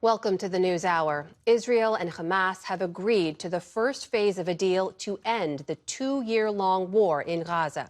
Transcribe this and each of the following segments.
Welcome to the News Hour. Israel and Hamas have agreed to the first phase of a deal to end the 2-year-long war in Gaza.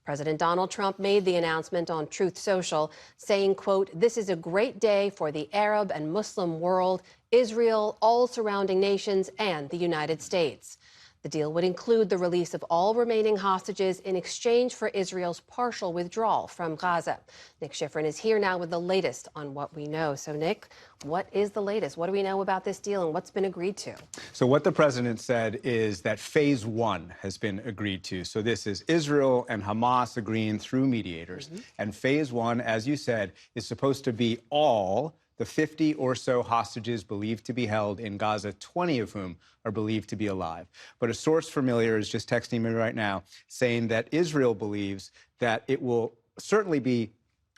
President Donald Trump made the announcement on Truth Social, saying, quote, "This is a great day for the Arab and Muslim world, Israel, all surrounding nations, and the United States." The deal would include the release of all remaining hostages in exchange for Israel's partial withdrawal from Gaza. Nick Schifrin is here now with the latest on what we know. So, Nick, what is the latest? What do we know about this deal and what's been agreed to? So what the president said is that phase one has been agreed to. So this is Israel and Hamas agreeing through mediators. And phase one, as you said, is supposed to be all the 50 or so hostages believed to be held in Gaza, 20 of whom are believed to be alive. But a source familiar is just texting me right now saying that Israel believes that it will certainly be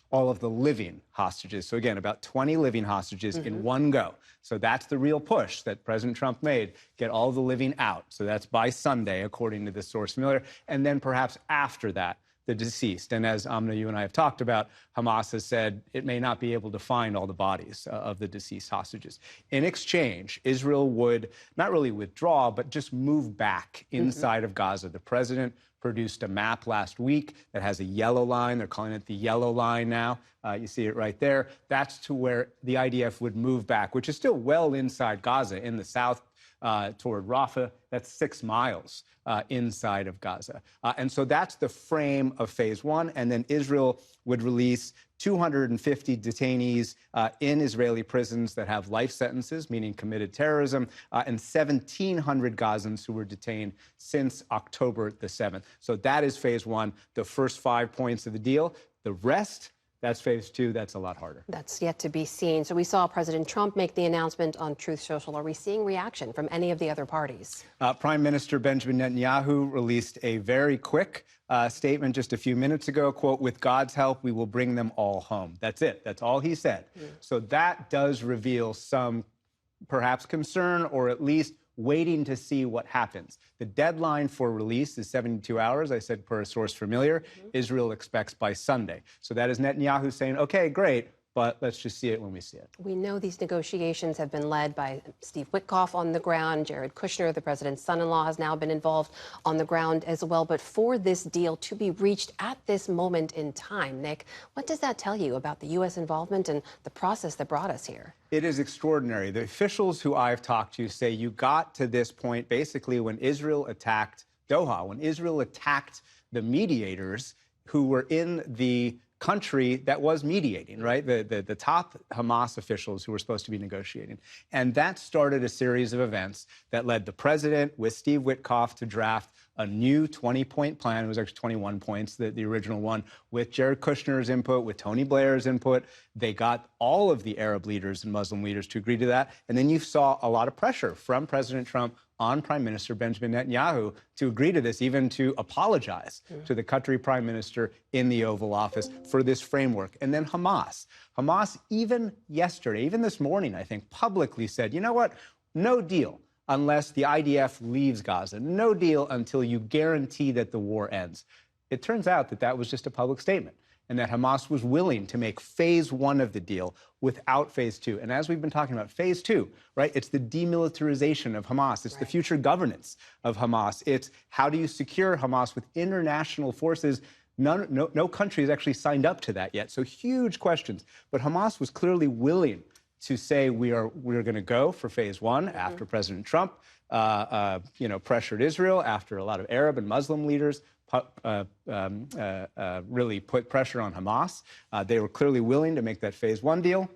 all of the living hostages. So again, about 20 living hostages in one go. So that's the real push that President Trump made, get all the living out. So that's by Sunday, according to this source familiar. And then perhaps after that, the deceased. And as Amna, you and I have talked about, Hamas has said it may not be able to find all the bodies of the deceased hostages. In exchange, Israel would not really withdraw, but just move back inside of Gaza. The president produced a map last week that has a yellow line. They're calling it the yellow line now. You see it right there. That's to where the IDF would move back, which is still well inside Gaza in the south toward Rafah. That's 6 miles inside of Gaza. And so that's the frame of phase one. And then Israel would release 250 detainees in Israeli prisons that have life sentences, meaning committed terrorism, and 1,700 Gazans who were detained since October the 7th. So that is phase one, the first 5 points of the deal. The rest, that's phase two. That's a lot harder. That's yet to be seen. So we saw President Trump make the announcement on Truth Social. Are we seeing reaction from any of the other parties? Prime Minister Benjamin Netanyahu released a very quick statement just a few minutes ago, quote, "With God's help, we will bring them all home." That's it. That's all he said. So that does reveal some perhaps concern, or at least waiting to see what happens. The deadline for release is 72 hours, I said, per a source familiar. Israel expects by Sunday. So that is Netanyahu saying, okay, great, but let's just see it when we see it. We know these negotiations have been led by Steve Witkoff on the ground. Jared Kushner, the president's son-in-law, has now been involved on the ground as well. But for this deal to be reached at this moment in time, Nick, what does that tell you about the U.S. involvement and the process that brought us here? It is extraordinary. The officials who I've talked to say you got to this point basically when Israel attacked Doha, when Israel attacked the mediators who were in the country that was mediating, right? The top Hamas officials who were supposed to be negotiating. And that started a series of events that led the president with Steve Witkoff to draft a new 20-point plan. It was actually 21 points, the original one, with Jared Kushner's input, with Tony Blair's input. They got all of the Arab leaders and Muslim leaders to agree to that. And then you saw a lot of pressure from President Trump on Prime Minister Benjamin Netanyahu to agree to this, even to apologize to the Qatari Prime Minister in the Oval Office for this framework. And then Hamas, even yesterday, even this morning, I think, publicly said, you know what, no deal unless the IDF leaves Gaza. No deal until you guarantee that the war ends. It turns out that that was just a public statement, and that Hamas was willing to make phase one of the deal without phase two. And as we've been talking about, phase two, right? It's the demilitarization of Hamas. It's the future governance of Hamas. It's how do you secure Hamas with international forces? No country has actually signed up to that yet. So huge questions. But Hamas was clearly willing to say we're going to go for phase one after President Trump, pressured Israel, after a lot of Arab and Muslim leaders really put pressure on Hamas. They were clearly willing to make that phase one deal,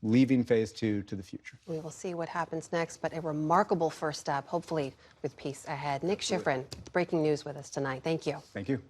leaving phase two to the future. We will see what happens next, but a remarkable first step, hopefully with peace ahead. Nick Schifrin, breaking news with us tonight. Thank you. Thank you.